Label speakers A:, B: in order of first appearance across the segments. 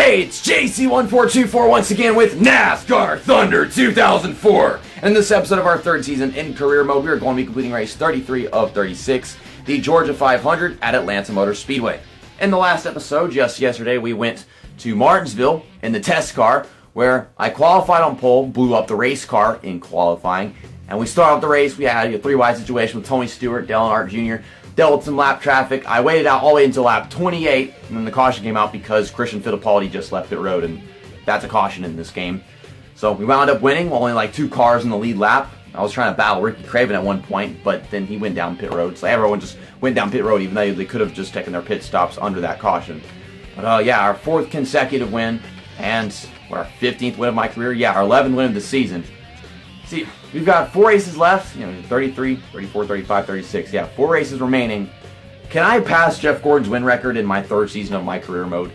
A: Hey, it's JC14224 once again with NASCAR Thunder 2004. And in this episode of our third season in career mode, we are going to be completing race 33 of 36, the Georgia 500 at Atlanta Motor Speedway. In the last episode, just yesterday, we went to Martinsville in the test car, where I qualified on pole, blew up the race car in qualifying, and we started off the race. We had a three-wide situation with Tony Stewart, Dale Earnhardt Jr., dealt with some lap traffic. I waited out all the way until lap 28, and then the caution came out because Christian Fittipaldi just left pit road, and that's a caution in this game. So we wound up winning, only like 2 cars in the lead lap. I was trying to battle Ricky Craven at one point, but then he went down pit road. So everyone just went down pit road, even though they could have just taken their pit stops under that caution. But yeah, our 4th consecutive win, and our 15th win of my career. Yeah, our 11th win of the season. See, we've got 4 races left, 33, 34, 35, 36. Yeah, 4 races remaining. Can I pass Jeff Gordon's win record in my 3rd season of my career mode?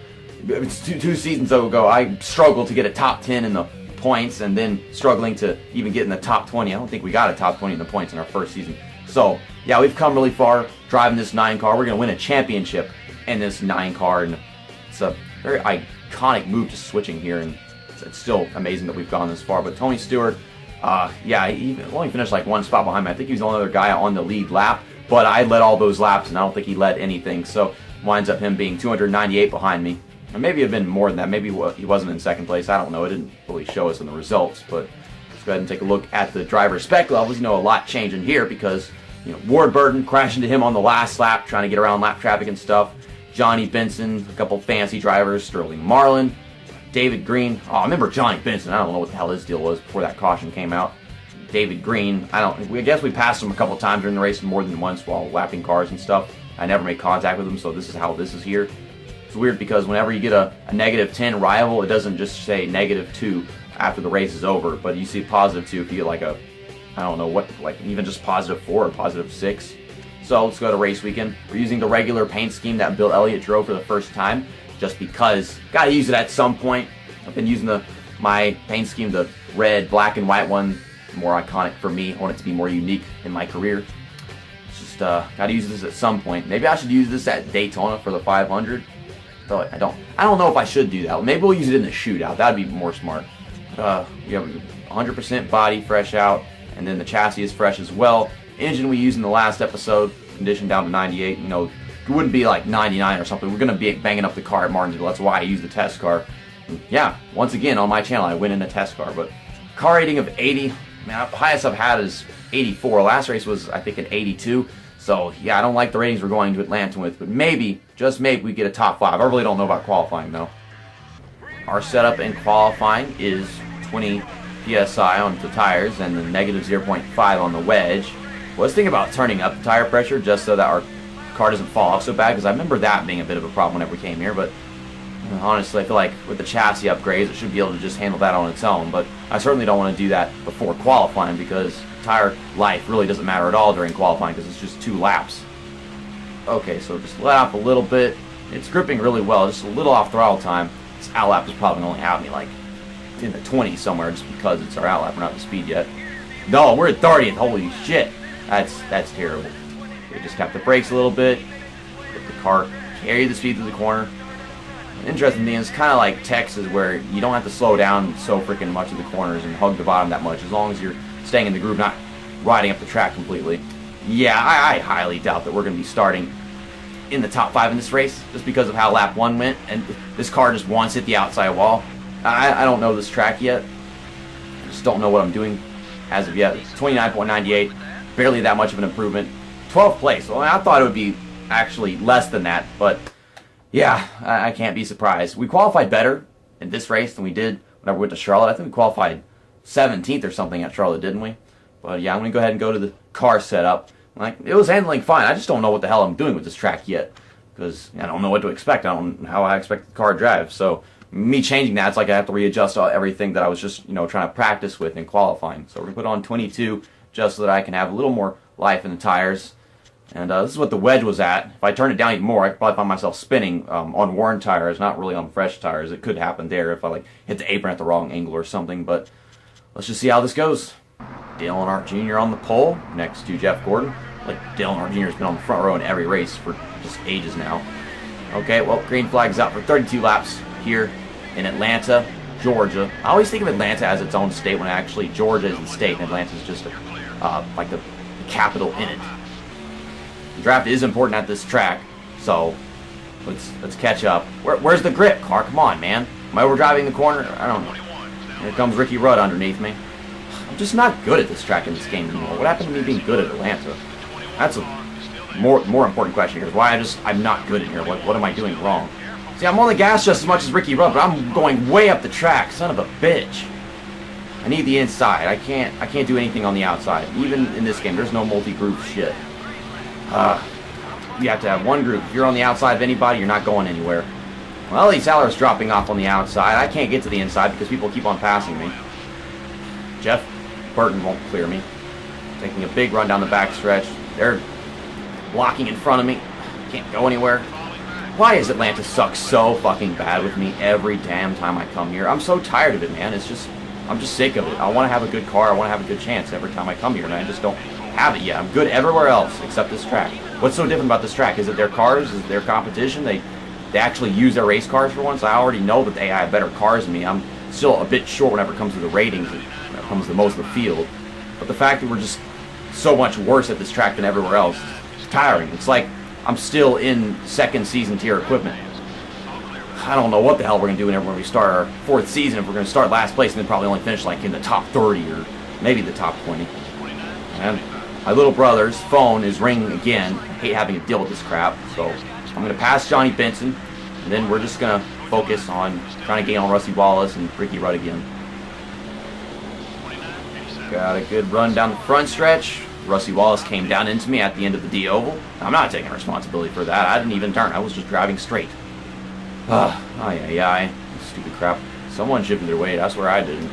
A: It's two seasons ago, I struggled to get a top 10 in the points, and then struggling to even get in the top 20. I don't think we got a top 20 in the points in our 1st season. So, yeah, we've come really far driving this 9 car. We're going to win a championship in this 9 car, and it's a very iconic move just switching here, and it's still amazing that we've gone this far. But Tony Stewart, yeah, he only finished like 1 spot behind me. I think he was the only other guy on the lead lap, but I led all those laps, and I don't think he led anything. So winds up him being 298 behind me. Or maybe it'd been more than that. Maybe he wasn't in 2nd place. I don't know. It didn't really show us in the results. But let's go ahead and take a look at the driver spec levels. A lot changing here because Ward Burton crashed into him on the last lap, trying to get around lap traffic and stuff. Johnny Benson, a couple fancy drivers, Sterling Marlin, David Green. Oh, I remember Johnny Benson. I don't know what the hell his deal was before that caution came out. David Green, I guess we passed him a couple times during the race, more than once while lapping cars and stuff. I never made contact with him, so this is how this is here. It's weird because whenever you get a negative 10 rival, it doesn't just say negative 2 after the race is over, but you see positive 2 if you get like a, I don't know what, like even just positive 4 or positive 6. So let's go to race weekend. We're using the regular paint scheme that Bill Elliott drove for the first time, just because. Gotta use it at some point. I've been using my paint scheme, the red, black, and white one, more iconic for me. I want it to be more unique in my career. It's just gotta use this at some point. Maybe I should use this at Daytona for the 500. Though I don't know if I should do that. Maybe we'll use it in the shootout. That'd be more smart. You have 100% body fresh out, and then the chassis is fresh as well. Engine we used in the last episode, conditioned down to 98. It wouldn't be like 99 or something. We're gonna be banging up the car at Martinsville. That's why I use the test car. And yeah, once again on my channel, I win in a test car. But car rating of 80. The highest I've had is 84. Last race was I think an 82. So yeah, I don't like the ratings we're going to Atlanta with, but maybe, just maybe, we get a top 5. I really don't know about qualifying though. Our setup in qualifying is 20 PSI on the tires and then negative 0.5 on the wedge. Well, let's think about turning up the tire pressure just so that our car doesn't fall off so bad, because I remember that being a bit of a problem whenever we came here, but honestly I feel like with the chassis upgrades it should be able to just handle that on its own, but I certainly don't want to do that before qualifying because tire life really doesn't matter at all during qualifying because it's just 2 laps. Okay, so just let off a little bit. It's gripping really well, just a little off throttle time. This out lap is probably going to have me like in the 20s somewhere just because it's our out lap. We're not at the speed yet. No, we're at 30th. Holy shit. That's terrible. We just tap the brakes a little bit. Let the car carry the speed through the corner. Interesting thing is kind of like Texas where you don't have to slow down so freaking much of the corners and hug the bottom that much as long as you're staying in the groove, not riding up the track completely. Yeah, I highly doubt that we're going to be starting in the top 5 in this race just because of how lap 1 went, and this car just once hit the outside wall. I don't know this track yet. I just don't know what I'm doing as of yet. It's 29.98, barely that much of an improvement. 12th place. Well, I thought it would be actually less than that, but yeah, I can't be surprised. We qualified better in this race than we did whenever we went to Charlotte. I think we qualified 17th or something at Charlotte, didn't we? But yeah, I'm going to go ahead and go to the car setup. It was handling fine. I just don't know what the hell I'm doing with this track yet because I don't know what to expect. I don't know how I expect the car to drive. So me changing that, it's like I have to readjust everything that I was just trying to practice with in qualifying. So we're going to put on 22 just so that I can have a little more life in the tires. And this is what the wedge was at. If I turn it down even more, I could probably find myself spinning on worn tires, not really on fresh tires. It could happen there if I hit the apron at the wrong angle or something. But let's just see how this goes. Dale Earnhardt Jr. on the pole next to Jeff Gordon. Dale Earnhardt Jr. has been on the front row in every race for just ages now. Okay, well, green flag's out for 32 laps here in Atlanta, Georgia. I always think of Atlanta as its own state when actually Georgia is the state and Atlanta is just like the capital in it. The draft is important at this track, so let's catch up. Where's the grip, car? Come on, man. Am I overdriving the corner? I don't know. Here comes Ricky Rudd underneath me. I'm just not good at this track in this game anymore. What happened to me being good at Atlanta? That's a more important question here. Is why I'm not good in here. What am I doing wrong? See, I'm on the gas just as much as Ricky Rudd, but I'm going way up the track. Son of a bitch. I need the inside. I can't do anything on the outside. Even in this game, there's no multi-group shit. You have to have one group. If you're on the outside of anybody, you're not going anywhere. Well, Ellie Saller's dropping off on the outside. I can't get to the inside because people keep on passing me. Jeff Burton won't clear me. Taking a big run down the backstretch. They're blocking in front of me. Can't go anywhere. Why does Atlanta suck so fucking bad with me every damn time I come here? I'm so tired of it, man. I'm just sick of it. I want to have a good car. I want to have a good chance every time I come here, and I just don't have it yet. I'm good everywhere else except this track. What's so different about this track? Is it their cars? Is it their competition? They actually use their race cars for once. I already know that they have better cars than me. I'm still a bit short whenever it comes to the ratings, when it comes to most of the field. But the fact that we're just so much worse at this track than everywhere else is tiring. It's like I'm still in second season tier equipment. I don't know what the hell we're going to do whenever we start our fourth season, if we're going to start last place and then probably only finish like in the top 30 or maybe the top 20. And my little brother's phone is ringing again. I hate having to deal with this crap, so I'm going to pass Johnny Benson, and then we're just going to focus on trying to gain on Rusty Wallace and Ricky Rudd again. Got a good run down the front stretch. Rusty Wallace came down into me at the end of the D oval. I'm not taking responsibility for that. I didn't even turn. I was just driving straight. Stupid crap. Someone shifted their weight. I swear I didn't.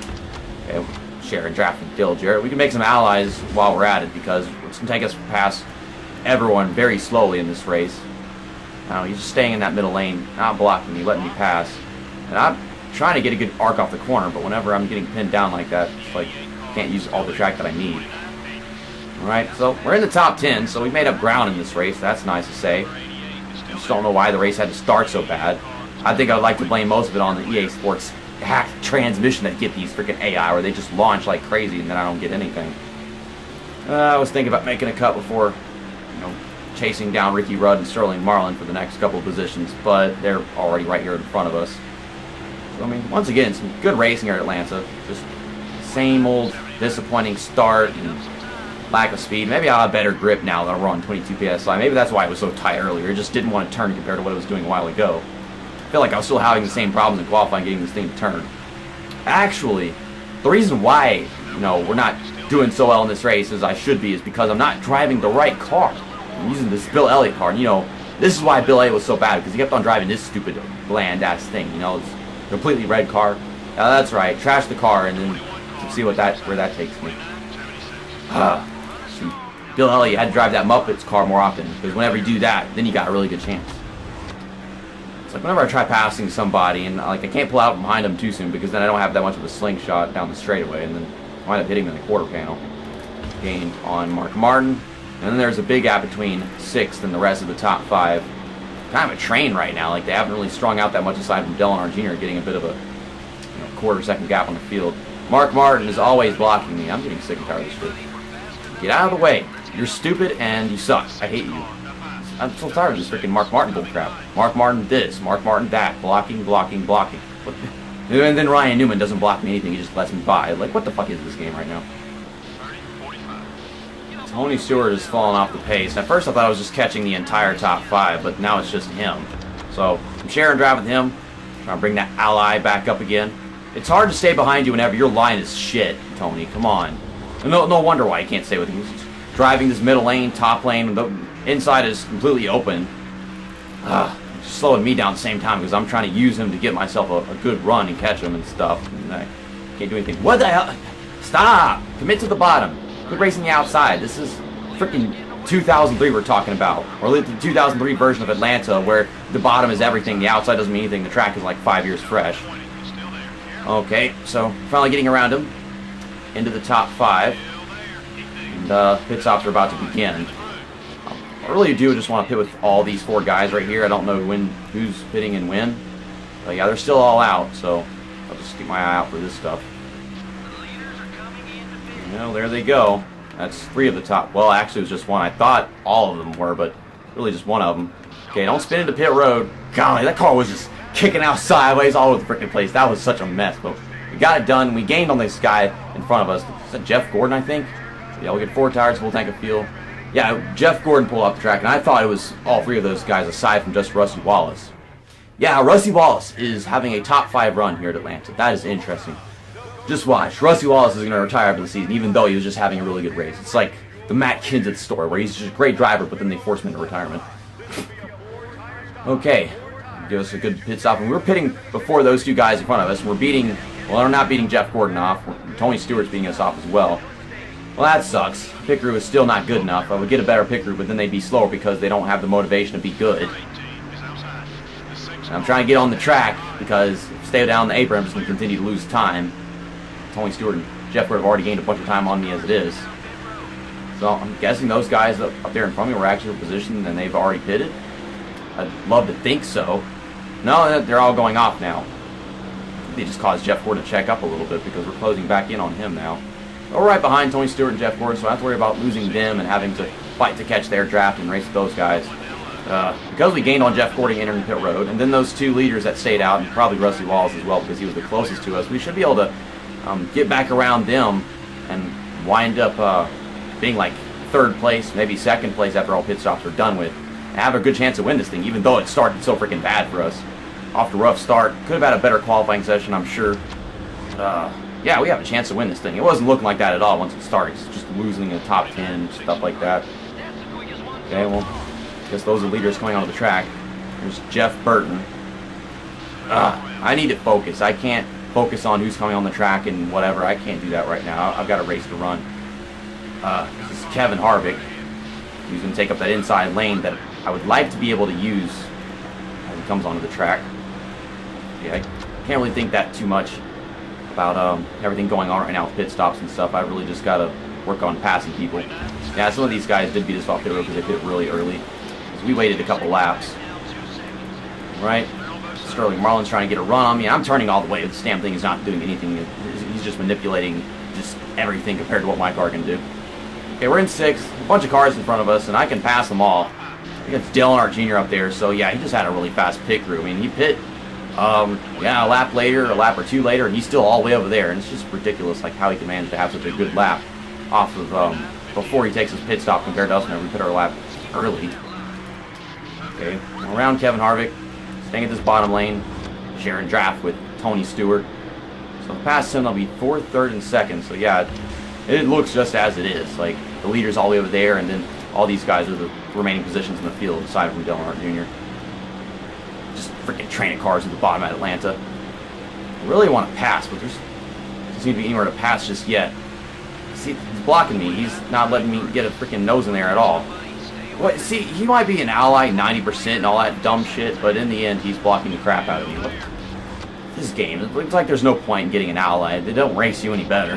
A: Okay, Sharon drafting Dill Jarrett. We can make some allies while we're at it because it's going to take us past everyone very slowly in this race. Now he's just staying in that middle lane, not blocking me, letting me pass. And I'm trying to get a good arc off the corner, but whenever I'm getting pinned down like that, it's like I can't use all the track that I need. Alright, so we're in the top 10, so we made up ground in this race. That's nice to say. Just don't know why the race had to start so bad. I think I'd like to blame most of it on the EA Sports hacked transmission that get these freaking AI, where they just launch like crazy and then I don't get anything. I was thinking about making a cut before, chasing down Ricky Rudd and Sterling Marlin for the next couple of positions, but they're already right here in front of us. So, I mean, once again, some good racing here at Atlanta. Just same old disappointing start and lack of speed. Maybe I'll have better grip now that I run 22 PSI. Maybe that's why it was so tight earlier. It just didn't want to turn compared to what it was doing a while ago. I feel like I was still having the same problems in qualifying getting this thing to turn. Actually, the reason why, we're not doing so well in this race as I should be is because I'm not driving the right car. I'm using this Bill Elliott car. And, this is why Bill Elliott was so bad, because he kept on driving this stupid, bland-ass thing. It's a completely red car. That's right. Trash the car and then see where that takes me. Bill Elliott had to drive that Muppets car more often, because whenever you do that, then you got a really good chance. It's like whenever I try passing somebody, and I can't pull out from behind them too soon, because then I don't have that much of a slingshot down the straightaway, and then I wind up hitting them in the quarter panel. Gained on Mark Martin. And then there's a big gap between 6th and the rest of the top 5. Kind of a train right now. Like, they haven't really strung out that much aside from Dillon Jr. getting a bit of a quarter-second gap on the field. Mark Martin is always blocking me. I'm getting sick and tired of this shit. Get out of the way. You're stupid and you suck. I hate you. I'm so tired of this freaking Mark Martin bullcrap. Mark Martin this, Mark Martin that. Blocking. And then Ryan Newman doesn't block me anything. He just lets me by. Like, what the fuck is this game right now? Tony Stewart has fallen off the pace. At first I thought I was just catching the entire top 5, but now it's just him. So I'm sharing drive with him. Trying to bring that ally back up again. It's hard to stay behind you whenever your line is shit, Tony. Come on. No wonder why you can't stay with him. He's driving this middle lane, top lane. The inside is completely open. Just slowing me down at the same time because I'm trying to use him to get myself a good run and catch him and stuff. And I can't do anything. What the hell? Stop! Commit to the bottom. Quit racing the outside. This is freaking 2003 we're talking about. Or the 2003 version of Atlanta where the bottom is everything, the outside doesn't mean anything, the track is like 5 years fresh. Okay, so finally getting around him into the top 5. And pit stops are about to begin. I really do just want to pit with all these 4 guys right here. I don't know who's pitting and when. But yeah, they're still all out, so I'll just keep my eye out for this stuff. Well, there they go. That's 3 of the top. Well, actually, it was just 1. I thought all of them were, but really just 1 of them. Okay, don't spin into pit road. Golly, that car was just kicking out sideways all over the freaking place. That was such a mess, but we got it done. We gained on this guy in front of us. Is that Jeff Gordon, I think? Yeah, we'll get 4 tires, full tank of fuel. Yeah, Jeff Gordon pulled off the track, and I thought it was all 3 of those guys aside from just Rusty Wallace. Yeah, Rusty Wallace is having a top 5 run here at Atlanta. That is interesting. Just watch. Rusty Wallace is going to retire after the season, even though he was just having a really good race. It's like the Matt Kenseth story, where he's just a great driver, but then they force him into retirement. Okay, give us a good pit stop. And we were pitting before those 2 guys in front of us. And we're beating, well, we're not beating Jeff Gordon off. Tony Stewart's beating us off as well. Well, that sucks. Pit crew is still not good enough. I would get a better pit crew, but then they'd be slower because they don't have the motivation to be good. And I'm trying to get on the track because if I stay down the apron, I'm just going to continue to lose time. Tony Stewart and Jeff Gordon have already gained a bunch of time on me as it is. So I'm guessing those guys up there in front of me were actually in position and they've already pitted. I'd love to think so. No, they're all going off now. They just caused Jeff Gordon to check up a little bit because we're closing back in on him now. We're right behind Tony Stewart and Jeff Gordon, so I don't have to worry about losing them and having to fight to catch their draft and race with those guys. Because we gained on Jeff Gordon entering pit road, and then those 2 leaders that stayed out, and probably Rusty Wallace as well because he was the closest to us, we should be able to get back around them and wind up being like 3rd place, maybe 2nd place after all pit stops are done with. And have a good chance to win this thing, even though it started so freaking bad for us. Off the rough start. Could have had a better qualifying session, I'm sure. Yeah, we have a chance to win this thing. It wasn't looking like that at all once it started. It's just losing in the top 10, stuff like that. Okay, well, I guess those are leaders coming onto the track. There's Jeff Burton. I need to focus. I can't focus on who's coming on the track and whatever. I can't do that right now. I've got a race to run. This is Kevin Harvick. He's going to take up that inside lane that I would like to be able to use as he comes onto the track. Yeah, I can't really think that too much about everything going on right now with pit stops and stuff. I really just got to work on passing people. Yeah, some of these guys did beat us off pit road because they pit really early. We waited a couple laps. Right? Sterling Marlin's trying to get a run on me. I'm turning all the way. This damn thing is not doing anything. He's just manipulating just everything compared to what my car can do. Okay, we're in 6th. A bunch of cars in front of us, and I can pass them all. I got Dale Earnhardt Jr. up there, so yeah, he just had a really fast pit crew. I mean, he pit, yeah, a lap later, a lap or 2 later, and he's still all the way over there. And it's just ridiculous, like how he can manage to have such a good lap off of before he takes his pit stop compared to us whenever we pit our lap early. Okay, around Kevin Harvick, staying at this bottom lane, sharing draft with Tony Stewart. So past him, I'll be 4th, 3rd, and 2nd. So yeah, it looks just as it is. Like the leader's all the way over there, and then all these guys are the remaining positions in the field, aside from Dale Earnhardt Jr. Just freaking training cars at the bottom at Atlanta. I really want to pass, but there's doesn't seem to be anywhere to pass just yet. See, he's blocking me. He's not letting me get a freaking nose in there at all. What? See, he might be an ally 90% and all that dumb shit, but in the end, he's blocking the crap out of me. Look, this game, it looks like there's no point in getting an ally. They don't race you any better.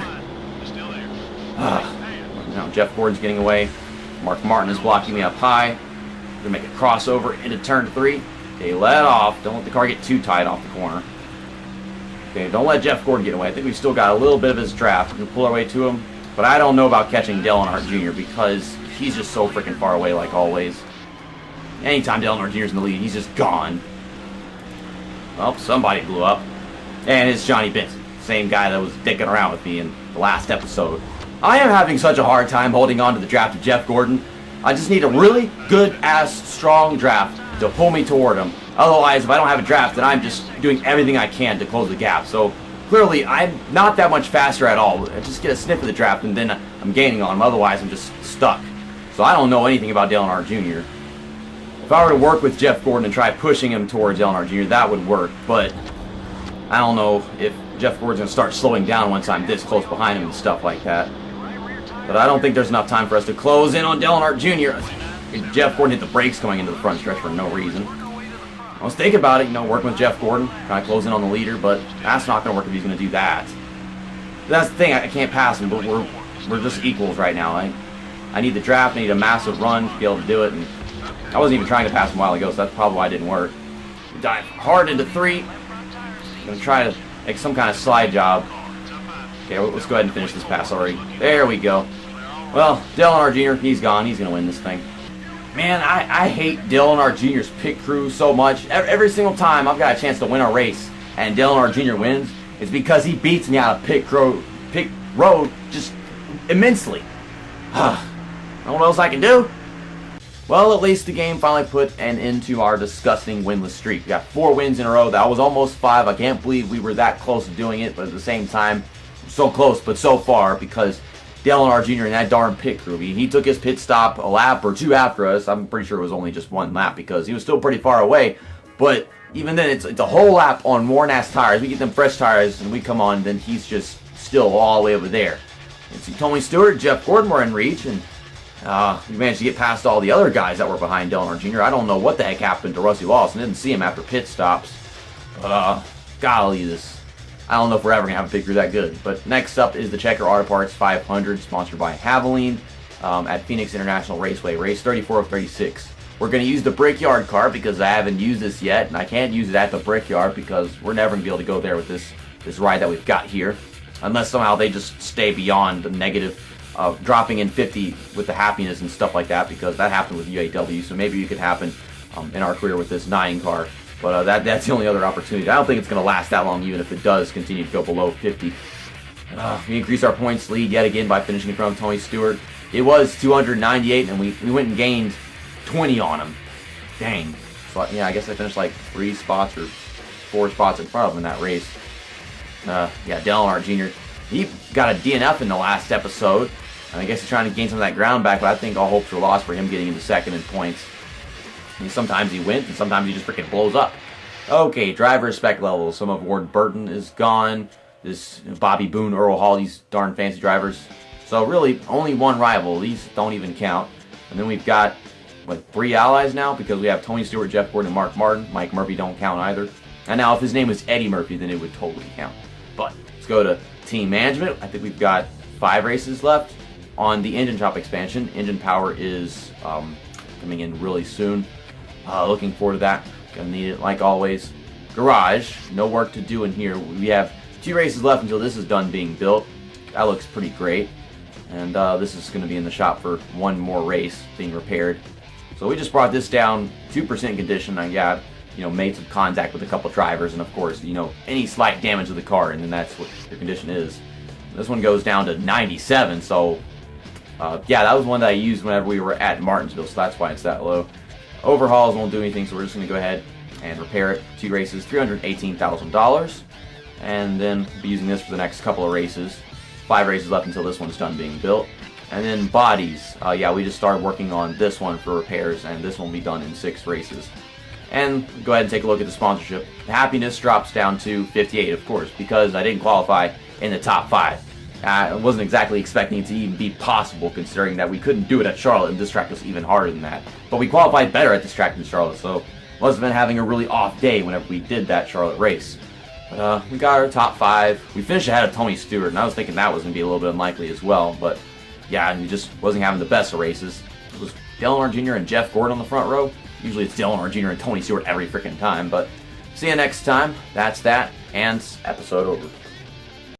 A: Now Jeff Gordon's getting away. Mark Martin is blocking me up high. Gonna make a crossover into turn 3. Okay, let off. Don't let the car get too tight off the corner. Okay, don't let Jeff Gordon get away. I think we've still got a little bit of his draft. We're gonna pull our way to him. But I don't know about catching Dale Earnhardt Jr. because he's just so freaking far away like always. Anytime Dale Earnhardt Jr.'s in the lead, he's just gone. Well, somebody blew up. And it's Johnny Benson. Same guy that was dicking around with me in the last episode. I am having such a hard time holding on to the draft of Jeff Gordon. I just need a really good-ass, strong draft to pull me toward him. Otherwise, if I don't have a draft, then I'm just doing everything I can to close the gap. So, clearly, I'm not that much faster at all. I just get a sniff of the draft, and then I'm gaining on him. Otherwise, I'm just stuck. So I don't know anything about Dale Earnhardt Jr. If I were to work with Jeff Gordon and try pushing him towards Dale Earnhardt Jr., that would work. But I don't know if Jeff Gordon's going to start slowing down once I'm this close behind him and stuff like that. But I don't think there's enough time for us to close in on Dale Earnhardt Jr. Jeff Gordon hit the brakes going into the front stretch for no reason. I was thinking about it, working with Jeff Gordon, trying to close in on the leader, but that's not going to work if he's going to do that. That's the thing, I can't pass him, but we're just equals right now. I need the draft, I need a massive run to be able to do it, and I wasn't even trying to pass him a while ago, so that's probably why it didn't work. We dive hard into 3, Gonna try to make some kind of slide job. Okay, let's go ahead and finish this pass already. There we go. Well, Dale Earnhardt Jr., he's gone. He's gonna win this thing. Man, I hate Dale Earnhardt Jr.'s pit crew so much. Every single time I've got a chance to win a race and Dale Earnhardt Jr. wins, it's because he beats me out of pit road just immensely. I don't know what else I can do. Well, at least the game finally put an end to our disgusting winless streak. We got 4 wins in a row. That was almost 5. I can't believe we were that close to doing it, but at the same time, so close but so far, because Dale Earnhardt Jr. and that darn pit crew. He took his pit stop a lap or 2 after us. I'm pretty sure it was only just 1 lap because he was still pretty far away. But even then, it's a whole lap on more NAS tires. We get them fresh tires and we come on, then he's just still all the way over there. And so Tony Stewart, Jeff Gordon were in reach, and we managed to get past all the other guys that were behind Dale Earnhardt Jr. I don't know what the heck happened to Rusty Lawson. Didn't see him after pit stops. But, golly, I don't know if we're ever going to have a pit crew that good. But next up is the Checker Auto Parts 500, sponsored by Havoline at Phoenix International Raceway, race 34 of 36. We're going to use the Brickyard car because I haven't used this yet, and I can't use it at the Brickyard because we're never going to be able to go there with this ride that we've got here. Unless somehow they just stay beyond the negative dropping in 50 with the happiness and stuff like that, because that happened with UAW, so maybe it could happen in our career with this 9 car. But that's the only other opportunity. I don't think it's going to last that long, even if it does continue to go below 50. We increased our points lead yet again by finishing in front of Tony Stewart. It was 298, and we went and gained 20 on him. Dang. So, yeah, I guess I finished like 3 spots or 4 spots in front of him in that race. Yeah, Dale Earnhardt Jr., he got a DNF in the last episode. And I guess he's trying to gain some of that ground back, but I think all hopes are lost for him getting into second in points. Sometimes he wins, and sometimes he just freaking blows up. Okay, driver respect levels. Some of Ward Burton is gone. This Bobby Boone, Earl Hall, these darn fancy drivers. So really, only 1 rival. These don't even count. And then we've got, 3 allies now, because we have Tony Stewart, Jeff Gordon, and Mark Martin. Mike Murphy don't count either. And now if his name was Eddie Murphy, then it would totally count. But let's go to team management. I think we've got 5 races left on the engine shop expansion. Engine power is coming in really soon. Looking forward to that. Gonna need it like always. Garage, no work to do in here. We have 2 races left until this is done being built. That looks pretty great. And this is going to be in the shop for 1 more race being repaired. So we just brought this down 2% condition. I got, made some contact with a couple drivers, and of course, any slight damage to the car, and then that's what your condition is. This one goes down to 97, so yeah, that was one that I used whenever we were at Martinsville, so that's why it's that low. Overhauls won't do anything, so we're just going to go ahead and repair it. 2 races, $318,000, and then be using this for the next couple of races. 5 races left until this one's done being built. And then bodies, yeah, we just started working on this one for repairs, and this one will be done in 6 races. And go ahead and take a look at the sponsorship. Happiness drops down to 58, of course, because I didn't qualify in the top 5. I wasn't exactly expecting it to even be possible, considering that we couldn't do it at Charlotte, and this track was even harder than that. But we qualified better at this track than Charlotte, so must have been having a really off day whenever we did that Charlotte race. But we got our top 5. We finished ahead of Tony Stewart, and I was thinking that was going to be a little bit unlikely as well. But yeah, we just wasn't having the best of races. It was Dale Earnhardt Jr. and Jeff Gordon on the front row. Usually it's Dale Earnhardt Jr. and Tony Stewart every freaking time. But see you next time. That's that, and episode over.